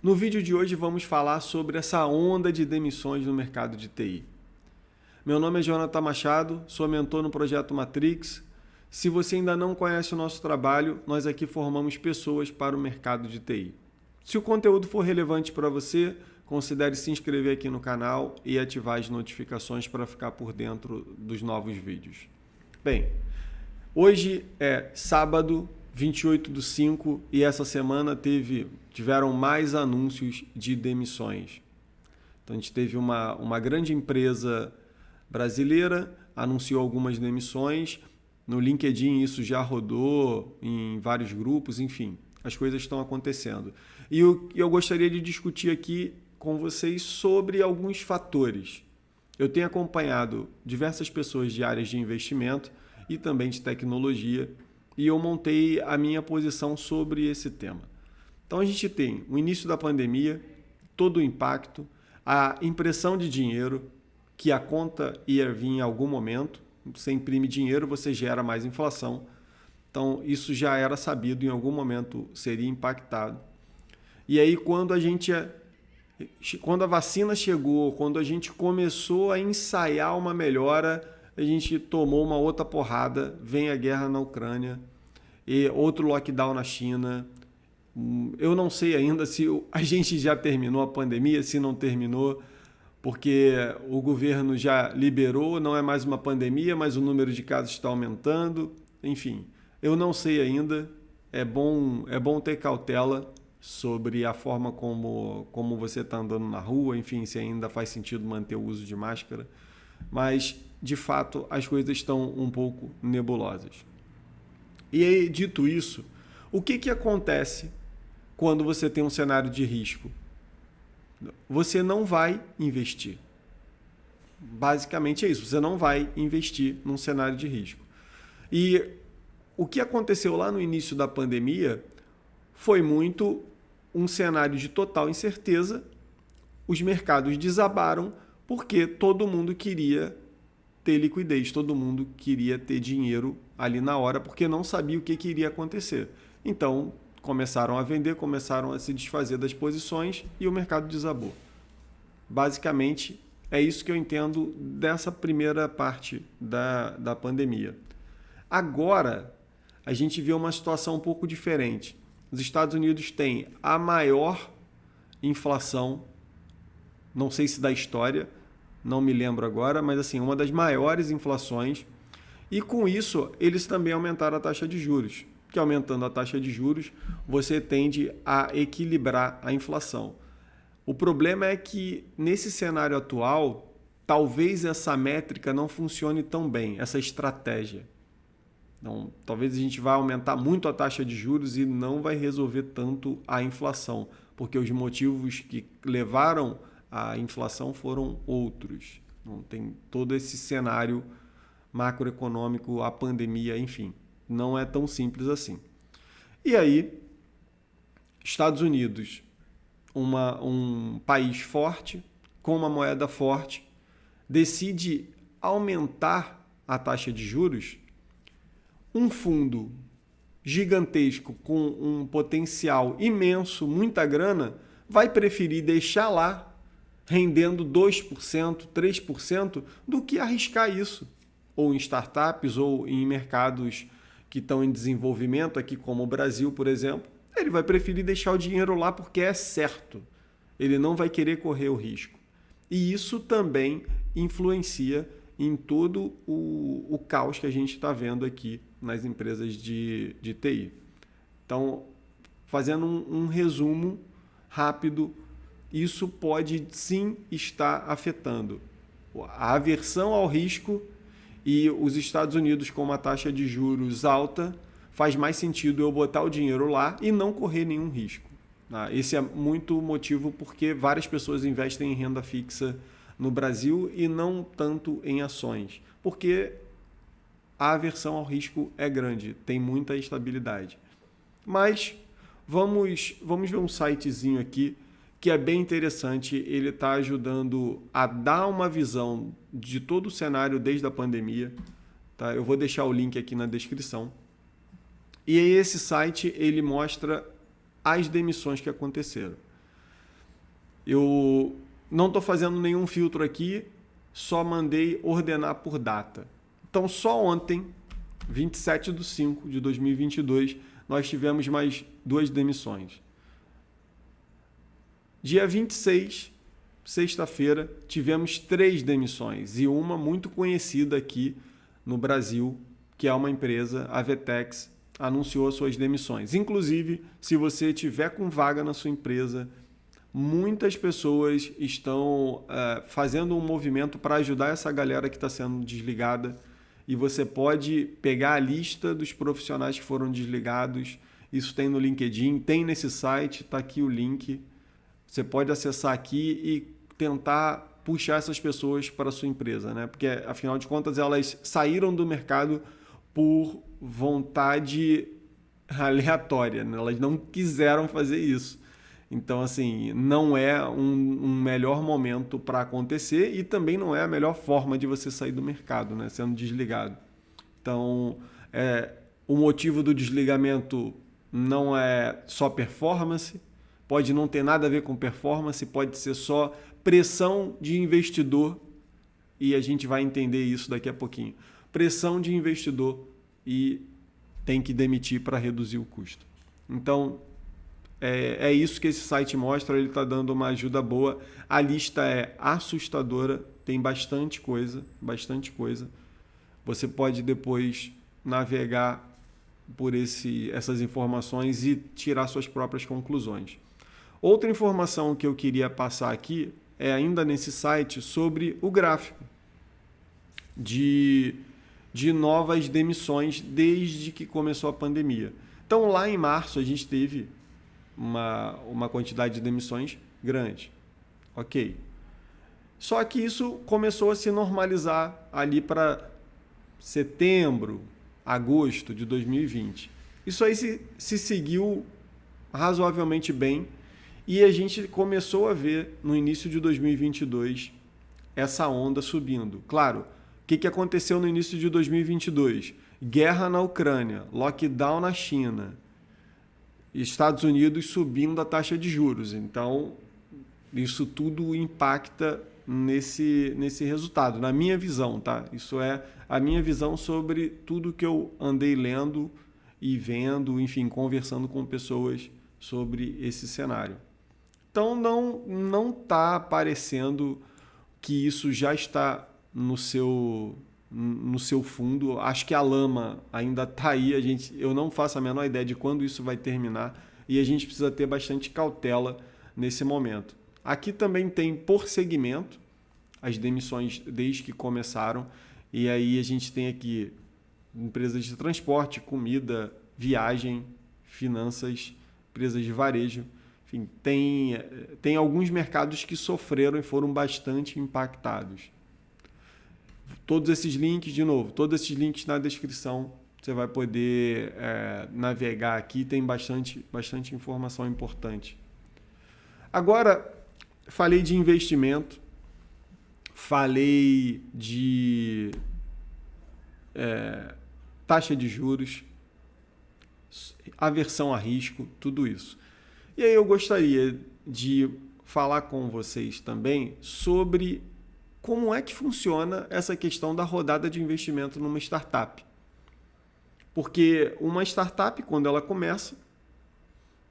No vídeo de hoje vamos falar sobre essa onda de demissões no mercado de TI. Meu nome é Jonathan Machado, sou mentor no Projeto Matrix. Se você ainda não conhece o nosso trabalho, nós aqui formamos pessoas para o mercado de TI. Se o conteúdo for relevante para você, considere se inscrever aqui no canal e ativar as notificações para ficar por dentro dos novos vídeos. Bem, hoje é sábado, 28/5, e essa semana tiveram mais anúncios de demissões. Então a gente teve uma grande empresa brasileira, anunciou algumas demissões. No LinkedIn isso já rodou em vários grupos, enfim, as coisas estão acontecendo. E eu gostaria de discutir aqui com vocês sobre alguns fatores. Eu tenho acompanhado diversas pessoas de áreas de investimento e também de tecnologia, e eu montei a minha posição sobre esse tema. Então a gente tem o início da pandemia, todo o impacto, a impressão de dinheiro, que a conta ia vir em algum momento. Você imprime dinheiro, você gera mais inflação. Então isso já era sabido, em algum momento seria impactado. E aí quando a vacina chegou, quando a gente começou a ensaiar uma melhora, a gente tomou uma outra porrada, vem a guerra na Ucrânia e outro lockdown na China. Eu não sei ainda se a gente já terminou a pandemia, se não terminou, porque o governo já liberou, não é mais uma pandemia, mas o número de casos está aumentando. Enfim, eu não sei ainda. É bom ter cautela sobre a forma como você está andando na rua, enfim, se ainda faz sentido manter o uso de máscara. Mas, de fato, as coisas estão um pouco nebulosas. E aí, dito isso, o que acontece quando você tem um cenário de risco? Você não vai investir. Basicamente é isso, você não vai investir num cenário de risco. E o que aconteceu lá no início da pandemia foi muito um cenário de total incerteza. Os mercados desabaram porque todo mundo queria ter liquidez, todo mundo queria ter dinheiro ali na hora, porque não sabia o que iria acontecer. Então, começaram a vender, começaram a se desfazer das posições e o mercado desabou. Basicamente, é isso que eu entendo dessa primeira parte da pandemia. Agora, a gente vê uma situação um pouco diferente. Os Estados Unidos têm a maior inflação, não sei se da história, não me lembro agora, mas assim, uma das maiores inflações. E com isso, eles também aumentaram a taxa de juros, que aumentando a taxa de juros, você tende a equilibrar a inflação. O problema é que, nesse cenário atual, talvez essa métrica não funcione tão bem, essa estratégia. Então, talvez a gente vá aumentar muito a taxa de juros e não vai resolver tanto a inflação, porque os motivos que levaram à inflação foram outros. Não tem todo esse cenário macroeconômico, a pandemia, enfim, não é tão simples assim. E aí, Estados Unidos, um país forte, com uma moeda forte, decide aumentar a taxa de juros. Um fundo gigantesco com um potencial imenso, muita grana, vai preferir deixar lá rendendo 2%, 3% do que arriscar isso, ou em startups, ou em mercados que estão em desenvolvimento, aqui como o Brasil, por exemplo. Ele vai preferir deixar o dinheiro lá porque é certo. Ele não vai querer correr o risco. E isso também influencia em todo o caos que a gente está vendo aqui nas empresas de TI. Então, fazendo um resumo rápido, isso pode sim estar afetando a aversão ao risco, e os Estados Unidos com uma taxa de juros alta, faz mais sentido eu botar o dinheiro lá e não correr nenhum risco. Esse é muito motivo porque várias pessoas investem em renda fixa no Brasil e não tanto em ações, porque a aversão ao risco é grande, tem muita instabilidade. Mas vamos ver um sitezinho aqui que é bem interessante. Ele está ajudando a dar uma visão de todo o cenário desde a pandemia. Tá? Eu vou deixar o link aqui na descrição. E esse site ele mostra as demissões que aconteceram. Eu não estou fazendo nenhum filtro aqui, só mandei ordenar por data. Então, só ontem, 27/5/2022, nós tivemos mais 2 demissões. Dia 26, sexta-feira, tivemos 3 demissões e uma muito conhecida aqui no Brasil, que é uma empresa, a Vetex, anunciou suas demissões. Inclusive, se você tiver com vaga na sua empresa, muitas pessoas estão fazendo um movimento para ajudar essa galera que está sendo desligada, e você pode pegar a lista dos profissionais que foram desligados. Isso tem no LinkedIn, tem nesse site, está aqui o link. Você pode acessar aqui e tentar puxar essas pessoas para a sua empresa, né? Porque, afinal de contas, elas saíram do mercado por vontade aleatória, né? Elas não quiseram fazer isso. Então, assim, não é um melhor momento para acontecer e também não é a melhor forma de você sair do mercado, né? Sendo desligado. Então, o motivo do desligamento não é só performance, pode não ter nada a ver com performance, pode ser só pressão de investidor, e a gente vai entender isso daqui a pouquinho. Pressão de investidor e tem que demitir para reduzir o custo. Então, é isso que esse site mostra, ele está dando uma ajuda boa. A lista é assustadora, tem bastante coisa, bastante coisa. Você pode depois navegar por essas informações e tirar suas próprias conclusões. Outra informação que eu queria passar aqui é ainda nesse site sobre o gráfico de novas demissões desde que começou a pandemia. Então, lá em março, a gente teve uma quantidade de demissões grande. Ok. Só que isso começou a se normalizar ali para setembro, agosto de 2020. Isso aí se seguiu razoavelmente bem e a gente começou a ver no início de 2022 essa onda subindo. Claro, o que aconteceu no início de 2022? Guerra na Ucrânia, lockdown na China, Estados Unidos subindo a taxa de juros. Então, isso tudo impacta nesse resultado, na minha visão, tá? Isso é a minha visão sobre tudo que eu andei lendo e vendo, enfim, conversando com pessoas sobre esse cenário. Então, não está parecendo que isso já está no seu fundo. Acho que a lama ainda está aí. Eu não faço a menor ideia de quando isso vai terminar e a gente precisa ter bastante cautela nesse momento. Aqui também tem por segmento as demissões desde que começaram, e aí a gente tem aqui empresas de transporte, comida, viagem, finanças, empresas de varejo. Enfim, tem alguns mercados que sofreram e foram bastante impactados. Todos esses links, de novo, todos esses links na descrição, você vai poder navegar aqui, tem bastante informação importante. Agora, falei de investimento, falei de taxa de juros, aversão a risco, tudo isso. E aí eu gostaria de falar com vocês também sobre como é que funciona essa questão da rodada de investimento numa startup. Porque uma startup, quando ela começa,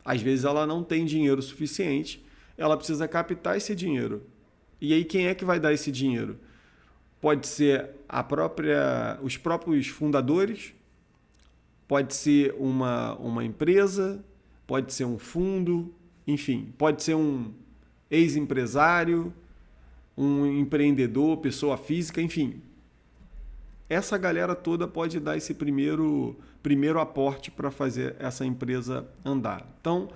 às vezes ela não tem dinheiro suficiente, ela precisa captar esse dinheiro. E aí quem é que vai dar esse dinheiro? Pode ser os próprios fundadores, pode ser uma empresa, pode ser um fundo, enfim, pode ser um ex-empresário, um empreendedor, pessoa física, enfim. Essa galera toda pode dar esse primeiro aporte para fazer essa empresa andar. Então,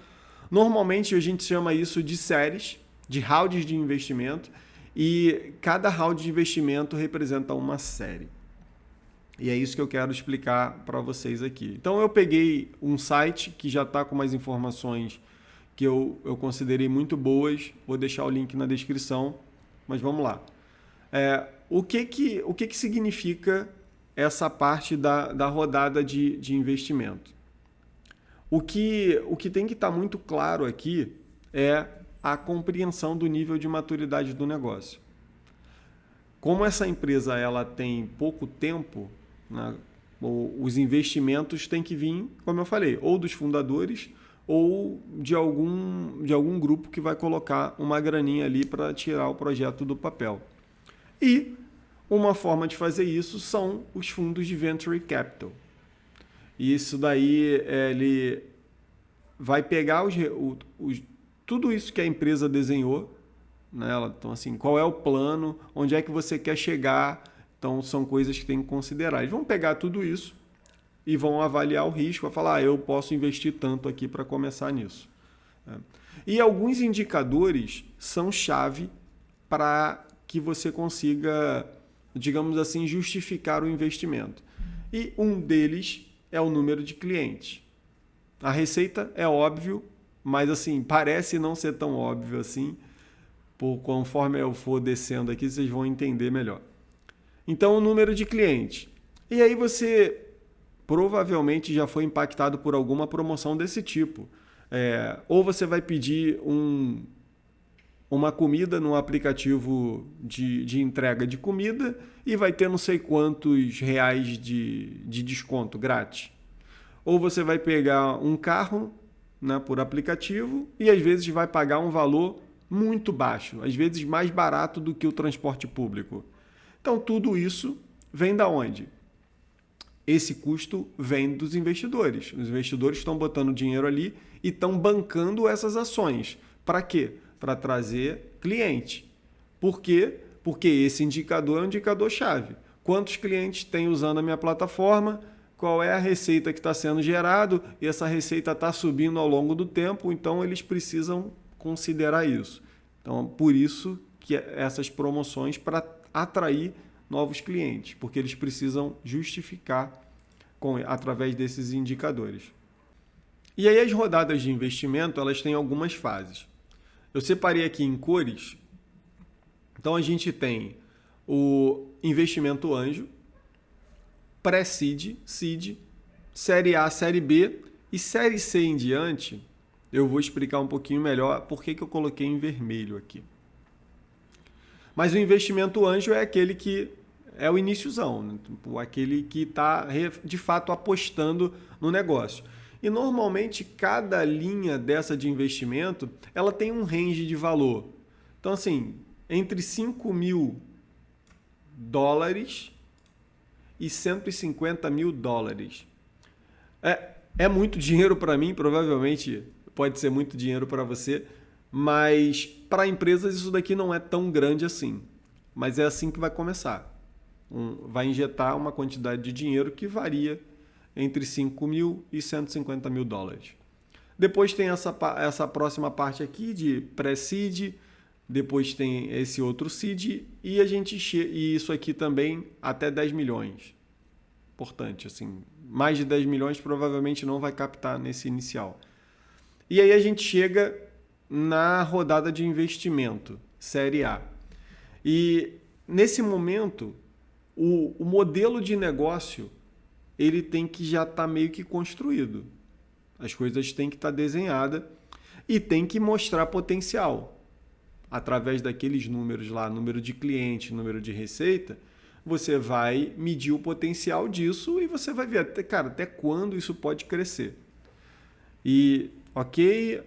normalmente a gente chama isso de séries, de rounds de investimento, e cada round de investimento representa uma série. E é isso que eu quero explicar para vocês aqui. Então, eu peguei um site que já está com umas informações que eu considerei muito boas, vou deixar o link na descrição, mas vamos lá. O que significa essa parte da rodada de investimento? O que tem que estar muito claro aqui é a compreensão do nível de maturidade do negócio. Como essa empresa ela tem pouco tempo, né, os investimentos têm que vir, como eu falei, ou dos fundadores ou de algum grupo que vai colocar uma graninha ali para tirar o projeto do papel. E uma forma de fazer isso são os fundos de Venture Capital. E isso daí ele vai pegar tudo isso que a empresa desenhou, né? Então, assim, qual é o plano, onde é que você quer chegar. Então, são coisas que tem que considerar. Eles vão pegar tudo isso e vão avaliar o risco, vai falar, eu posso investir tanto aqui para começar nisso. E alguns indicadores são chave para que você consiga, digamos assim, justificar o investimento. E um deles é o número de clientes. A receita é óbvio, mas assim, parece não ser tão óbvio assim. Conforme eu for descendo aqui, vocês vão entender melhor. Então, o número de clientes. E aí você provavelmente já foi impactado por alguma promoção desse tipo. Ou você vai pedir uma comida no aplicativo de entrega de comida e vai ter não sei quantos reais de desconto grátis. Ou você vai pegar um carro, né, por aplicativo e às vezes vai pagar um valor muito baixo, às vezes mais barato do que o transporte público. Então, tudo isso vem da onde? Esse custo vem dos investidores. Os investidores estão botando dinheiro ali e estão bancando essas ações. Para quê? Para trazer cliente. Por quê? Porque esse indicador é um indicador-chave. Quantos clientes tem usando a minha plataforma? Qual é a receita que está sendo gerado? E essa receita está subindo ao longo do tempo, então eles precisam considerar isso. Então, por isso que essas promoções para atrair novos clientes, porque eles precisam justificar através desses indicadores. E aí as rodadas de investimento, elas têm algumas fases. Eu separei aqui em cores. Então a gente tem o investimento anjo, pré-seed, seed, série A, série B e série C em diante. Eu vou explicar um pouquinho melhor por que eu coloquei em vermelho aqui. Mas o investimento anjo é aquele que é o iníciozão, né? Aquele que está de fato apostando no negócio. E normalmente cada linha dessa de investimento ela tem um range de valor. Então assim, entre $5.000 e $150.000. É muito dinheiro para mim, provavelmente pode ser muito dinheiro para você, mas para empresas isso daqui não é tão grande assim. Mas é assim que vai começar. Vai injetar uma quantidade de dinheiro que varia entre $5.000 e $150.000. Depois tem essa próxima parte aqui de pré-seed, depois tem esse outro seed e e isso aqui também até 10 milhões. Importante, assim, mais de 10 milhões provavelmente não vai captar nesse inicial. E aí a gente chega na rodada de investimento, série A. E nesse momento, o modelo de negócio ele tem que já estar meio que construído. As coisas têm que estar desenhadas e tem que mostrar potencial. Através daqueles números lá, número de cliente, número de receita, você vai medir o potencial disso e você vai ver, até quando isso pode crescer. E, ok,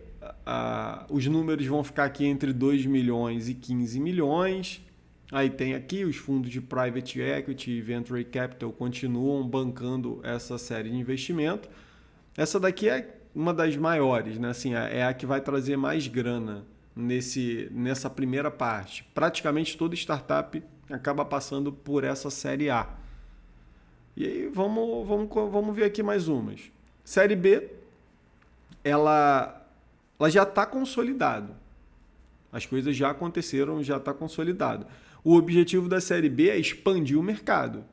os números vão ficar aqui entre 2 milhões e 15 milhões. Aí tem aqui os fundos de Private Equity e Venture Capital continuam bancando essa série de investimento. Essa daqui é uma das maiores, né? Assim, é a que vai trazer mais grana nessa primeira parte. Praticamente toda startup acaba passando por essa série A. E aí vamos ver aqui mais umas. Série B, ela já está consolidado. As coisas já aconteceram, já está consolidado. O objetivo da série B é expandir o mercado.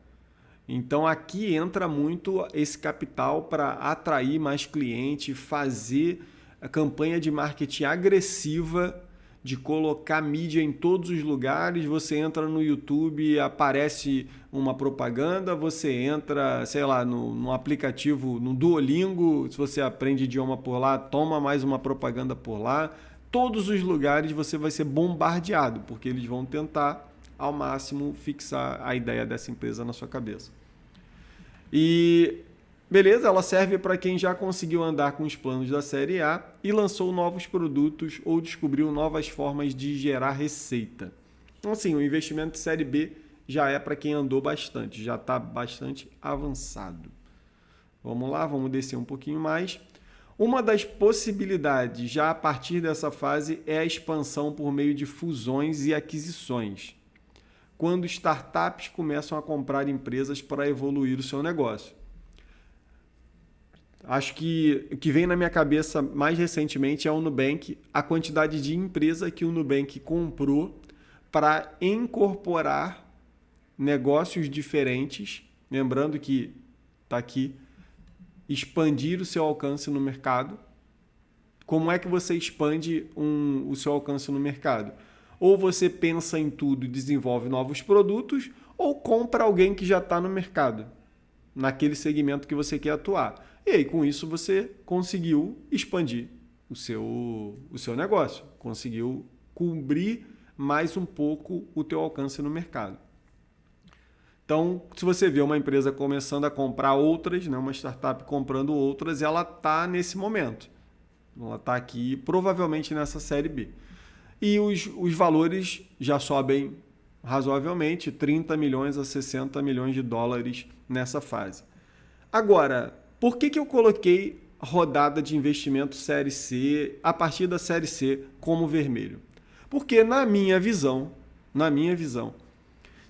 Então aqui entra muito esse capital para atrair mais cliente, fazer a campanha de marketing agressiva, de colocar mídia em todos os lugares. Você entra no YouTube, aparece uma propaganda, você entra, sei lá, no aplicativo, no Duolingo, se você aprende idioma por lá, toma mais uma propaganda por lá. todos os lugares você vai ser bombardeado, porque eles vão tentar ao máximo fixar a ideia dessa empresa na sua cabeça. E beleza, ela serve para quem já conseguiu andar com os planos da série A e lançou novos produtos ou descobriu novas formas de gerar receita. Então, assim, o investimento de série B já é para quem andou bastante, já está bastante avançado. Vamos lá, vamos descer um pouquinho mais. Uma das possibilidades já a partir dessa fase é a expansão por meio de fusões e aquisições, quando startups começam a comprar empresas para evoluir o seu negócio. Acho que o que vem na minha cabeça mais recentemente é o Nubank, a quantidade de empresa que o Nubank comprou para incorporar negócios diferentes, lembrando que está aqui, expandir o seu alcance no mercado. Como é que você expande o seu alcance no mercado? Ou você pensa em tudo e desenvolve novos produtos, ou compra alguém que já está no mercado, naquele segmento que você quer atuar. E aí, com isso, você conseguiu expandir o seu negócio, conseguiu cobrir mais um pouco o teu alcance no mercado. Então, se você vê uma empresa começando a comprar outras, né, uma startup comprando outras, ela está nesse momento. Ela está aqui, provavelmente nessa série B. E os valores já sobem razoavelmente, 30 milhões a 60 milhões de dólares nessa fase. Agora, por que eu coloquei rodada de investimento série C, a partir da série C, como vermelho? Porque na minha visão,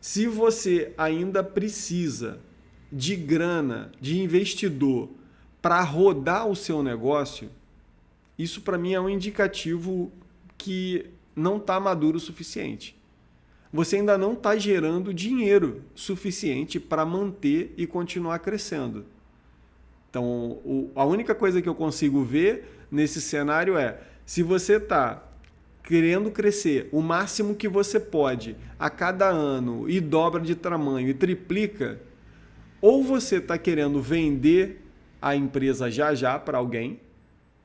se você ainda precisa de grana, de investidor para rodar o seu negócio, isso para mim é um indicativo que não está maduro o suficiente. Você ainda não está gerando dinheiro suficiente para manter e continuar crescendo. Então, a única coisa que eu consigo ver nesse cenário é, se você está querendo crescer o máximo que você pode a cada ano e dobra de tamanho e triplica, ou você está querendo vender a empresa já para alguém,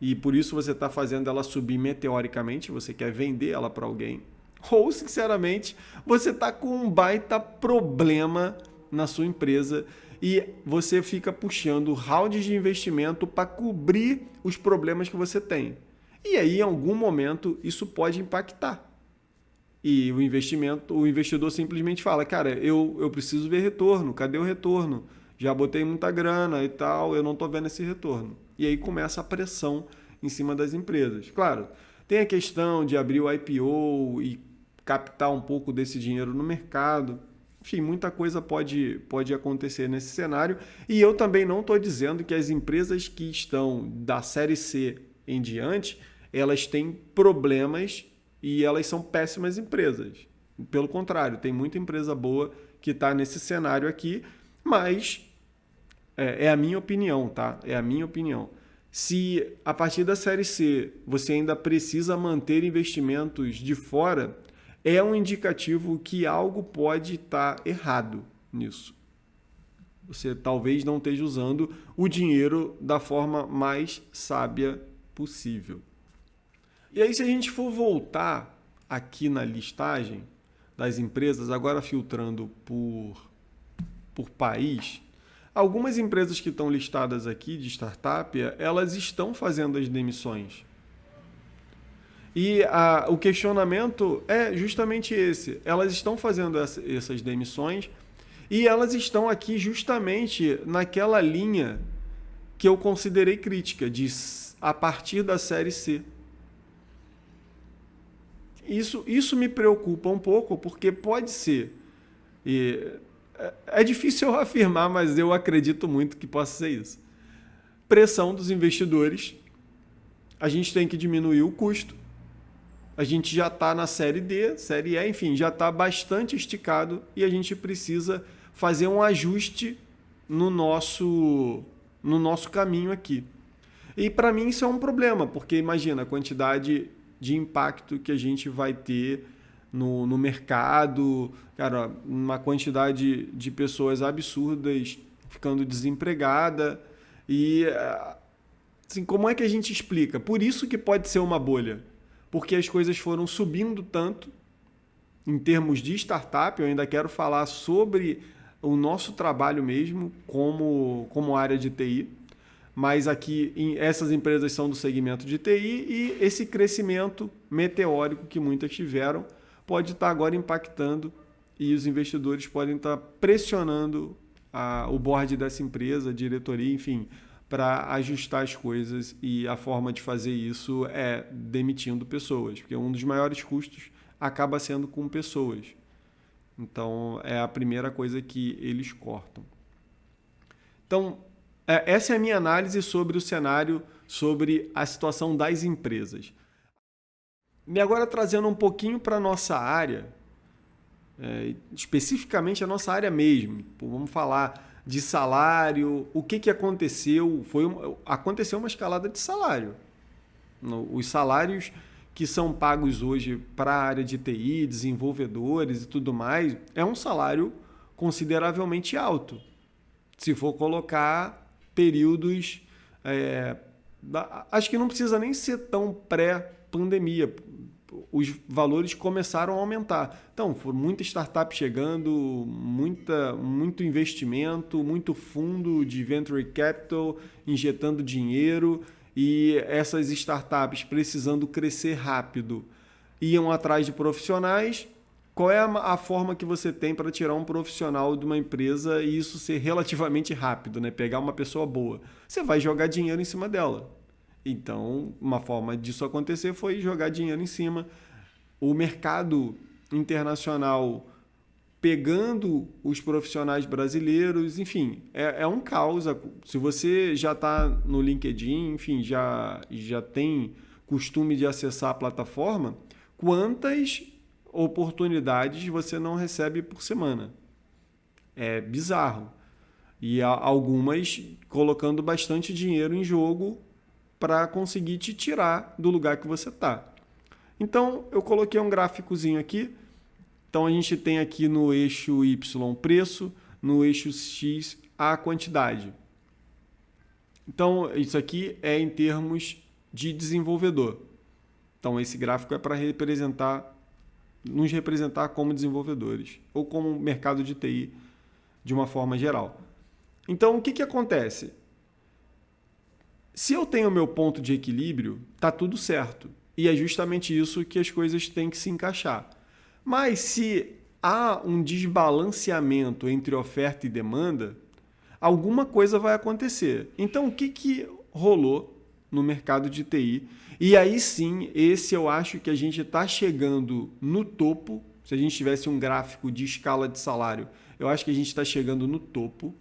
e por isso você está fazendo ela subir meteoricamente, você quer vender ela para alguém, ou, sinceramente, você está com um baita problema na sua empresa e você fica puxando rounds de investimento para cobrir os problemas que você tem. E aí, em algum momento, isso pode impactar. E o investidor simplesmente fala, cara, eu preciso ver retorno, cadê o retorno? Já botei muita grana e tal, eu não estou vendo esse retorno. E aí começa a pressão em cima das empresas. Claro, tem a questão de abrir o IPO e captar um pouco desse dinheiro no mercado. Enfim, muita coisa pode acontecer nesse cenário. E eu também não estou dizendo que as empresas que estão da série C em diante, elas têm problemas e elas são péssimas empresas. Pelo contrário, tem muita empresa boa que está nesse cenário aqui, mas é a minha opinião, tá? É a minha opinião. Se a partir da série C você ainda precisa manter investimentos de fora, é um indicativo que algo pode estar errado nisso. Você talvez não esteja usando o dinheiro da forma mais sábia possível. E aí, se a gente for voltar aqui na listagem das empresas, agora filtrando por país, algumas empresas que estão listadas aqui de startup, elas estão fazendo as demissões. E o questionamento é justamente esse. Elas estão fazendo essas demissões e elas estão aqui justamente naquela linha que eu considerei crítica, a partir da série C. Isso me preocupa um pouco, porque pode ser. É difícil eu afirmar, mas eu acredito muito que possa ser isso. Pressão dos investidores. A gente tem que diminuir o custo. A gente já está na série D, série E, enfim, já está bastante esticado e a gente precisa fazer um ajuste no nosso caminho aqui. E para mim isso é um problema, porque imagina a quantidade de impacto que a gente vai ter no mercado, cara, uma quantidade de pessoas absurdas ficando desempregada e assim, como é que a gente explica? Por isso que pode ser uma bolha. porque as coisas foram subindo tanto em termos de startup. Eu ainda quero falar sobre o nosso trabalho mesmo como área de TI, mas aqui essas empresas são do segmento de TI e esse crescimento meteórico que muitas tiveram pode estar agora impactando e os investidores podem estar pressionando o board dessa empresa, a diretoria, enfim, para ajustar as coisas, e a forma de fazer isso é demitindo pessoas, porque um dos maiores custos acaba sendo com pessoas. Então, é a primeira coisa que eles cortam. Então, essa é a minha análise sobre o cenário, sobre a situação das empresas. E agora trazendo um pouquinho para a nossa área, especificamente a nossa área mesmo. Vamos falar de salário, o que aconteceu? Aconteceu uma escalada de salário. Os salários que são pagos hoje para a área de TI, desenvolvedores e tudo mais, é um salário consideravelmente alto. Se for colocar períodos... acho que não precisa nem ser tão pré-pandemia. Os valores começaram a aumentar. Então, foram muita startup chegando, muito investimento, muito fundo de venture capital injetando dinheiro, e essas startups precisando crescer rápido iam atrás de profissionais. Qual é a forma que você tem para tirar um profissional de uma empresa e isso ser relativamente rápido, né? Pegar uma pessoa boa? Você vai jogar dinheiro em cima dela. Então, uma forma disso acontecer foi jogar dinheiro em cima. O mercado internacional pegando os profissionais brasileiros, enfim, é um caos. Se você já está no LinkedIn, enfim, já tem costume de acessar a plataforma, quantas oportunidades você não recebe por semana? É bizarro. E algumas colocando bastante dinheiro em jogo para conseguir te tirar do lugar que você está. Então, eu coloquei um gráficozinho aqui. Então, a gente tem aqui no eixo Y preço, no eixo X a quantidade. Então, isso aqui é em termos de desenvolvedor. Então, esse gráfico é para nos representar como desenvolvedores ou como mercado de TI de uma forma geral. Então, o que acontece? Se eu tenho o meu ponto de equilíbrio, está tudo certo. E é justamente isso que as coisas têm que se encaixar. Mas se há um desbalanceamento entre oferta e demanda, alguma coisa vai acontecer. Então, o que rolou no mercado de TI? E aí sim, esse eu acho que a gente está chegando no topo. Se a gente tivesse um gráfico de escala de salário, eu acho que a gente está chegando no topo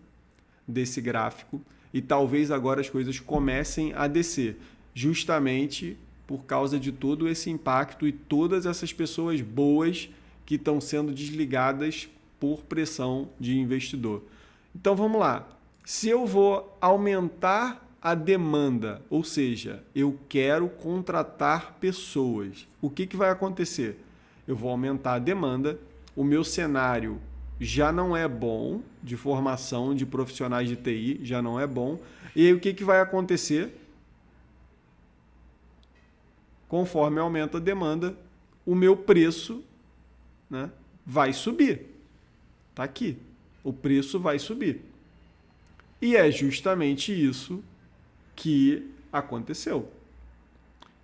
desse gráfico. E talvez agora as coisas comecem a descer, justamente por causa de todo esse impacto e todas essas pessoas boas que estão sendo desligadas por pressão de investidor. Então vamos lá. Se eu vou aumentar a demanda, ou seja, eu quero contratar pessoas, o que vai acontecer? Eu vou aumentar a demanda, o meu cenário já não é bom de formação de profissionais de TI, já não é bom. E aí o que vai acontecer? Conforme aumenta a demanda, o meu preço, né, vai subir. Está aqui. O preço vai subir. E é justamente isso que aconteceu.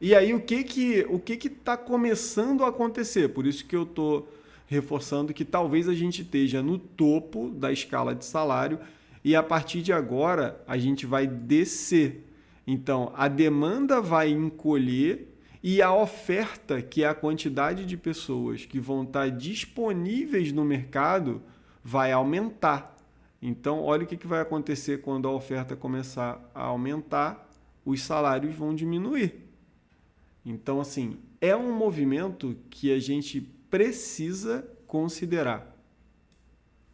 E aí o que está começando a acontecer? Por isso que eu estou reforçando que talvez a gente esteja no topo da escala de salário e a partir de agora a gente vai descer. Então, a demanda vai encolher e a oferta, que é a quantidade de pessoas que vão estar disponíveis no mercado, vai aumentar. Então, olha o que vai acontecer quando a oferta começar a aumentar, os salários vão diminuir. Então, assim, é um movimento que a gente precisa considerar.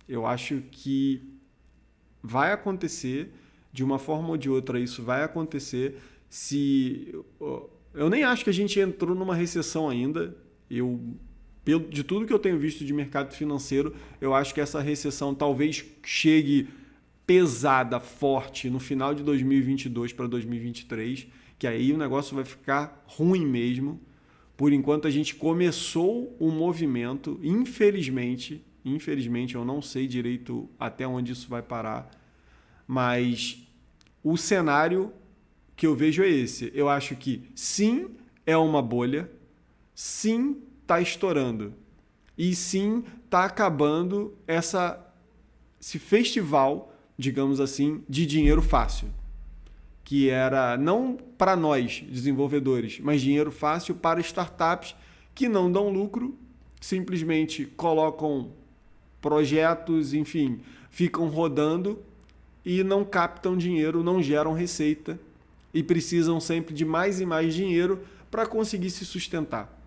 Eu acho que vai acontecer, de uma forma ou de outra, isso vai acontecer. Eu nem acho que a gente entrou numa recessão ainda. De tudo que eu tenho visto de mercado financeiro, eu acho que essa recessão talvez chegue pesada, forte, no final de 2022 para 2023, que aí o negócio vai ficar ruim mesmo, Por enquanto a gente começou o movimento, infelizmente eu não sei direito até onde isso vai parar, mas o cenário que eu vejo é esse. Eu acho que sim, é uma bolha, sim, está estourando e sim, está acabando esse festival, digamos assim, de dinheiro fácil, que era não para nós, desenvolvedores, mas dinheiro fácil para startups que não dão lucro, simplesmente colocam projetos, enfim, ficam rodando e não captam dinheiro, não geram receita e precisam sempre de mais e mais dinheiro para conseguir se sustentar.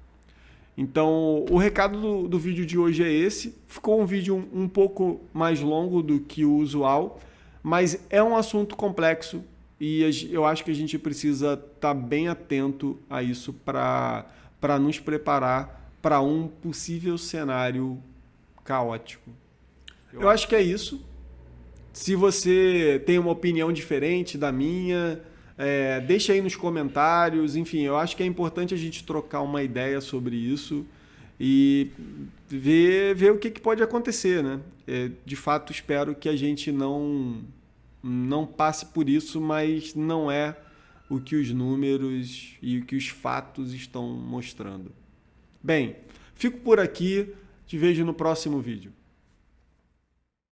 Então, o recado do vídeo de hoje é esse. Ficou um vídeo um pouco mais longo do que o usual, mas é um assunto complexo e eu acho que a gente precisa estar bem atento a isso para nos preparar para um possível cenário caótico. Eu acho que é isso. Se você tem uma opinião diferente da minha, deixa aí nos comentários. Enfim, eu acho que é importante a gente trocar uma ideia sobre isso e ver o que pode acontecer, né? De fato, espero que a gente não passe por isso, mas não é o que os números e o que os fatos estão mostrando. Bem, fico por aqui. Te vejo no próximo vídeo.